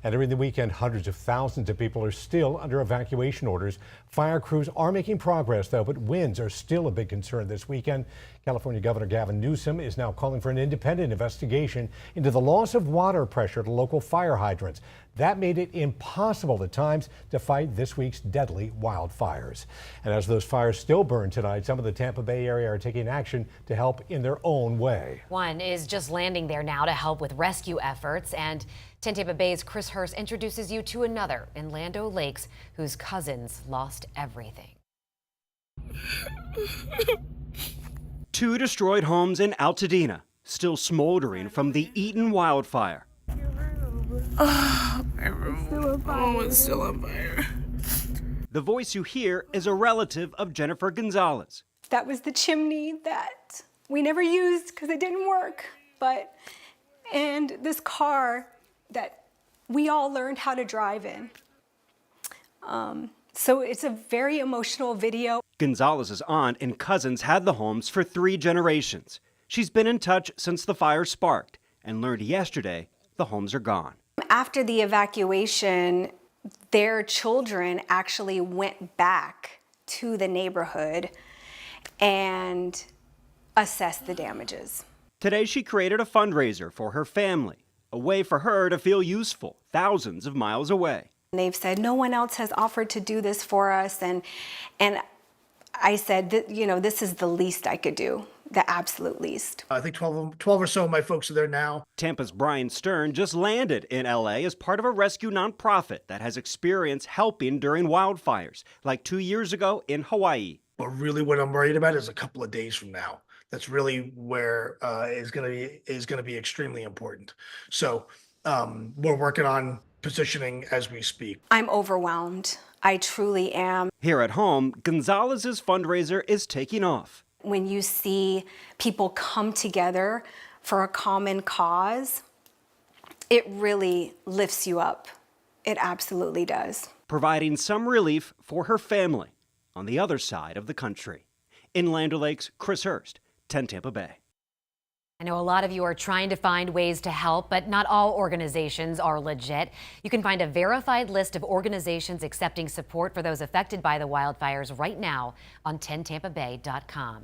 And during the weekend, hundreds of thousands of people are still under evacuation orders. Fire crews are making progress, though, but winds are still a big concern this weekend. California Governor Gavin Newsom is now calling for an independent investigation into the loss of water pressure to local fire hydrants. That made it impossible at times to fight this week's deadly wildfires. And as those fires still burn tonight, some of the Tampa Bay area are taking action to help in their own way. One is just landing there now to help with rescue efforts. And 10 Tampa Bay's Chris Hurst introduces you to another in Land O'Lakes whose cousins lost everything. 2 destroyed homes in Altadena, still smoldering from the Eaton wildfire. My room is still on fire. The voice you hear is a relative of Jennifer Gonzalez. That was the chimney that we never used because it didn't work. And this car that we all learned how to drive in. So it's a very emotional video. Gonzalez's aunt and cousins had the homes for 3 generations. She's been in touch since the fire sparked and learned yesterday the homes are gone. After the evacuation, their children actually went back to the neighborhood and assessed the damages. Today she created a fundraiser for her family, a way for her to feel useful thousands of miles away. They've said no one else has offered to do this for us, and I said, you know, this is the least I could do, the absolute least. I think 12 or so of my folks are there now. Tampa's Brian Stern just landed in LA as part of a rescue nonprofit that has experience helping during wildfires, like 2 years ago in Hawaii. But really what I'm worried about is a couple of days from now. That's really where is going to be extremely important. So we're working on positioning as we speak. I'm overwhelmed. I truly am. Here at home, Gonzalez's fundraiser is taking off. When you see people come together for a common cause, it really lifts you up. It absolutely does. Providing some relief for her family on the other side of the country. In Land O'Lakes, Chris Hurst, 10 Tampa Bay. I know a lot of you are trying to find ways to help, but not all organizations are legit. You can find a verified list of organizations accepting support for those affected by the wildfires right now on 10tampabay.com.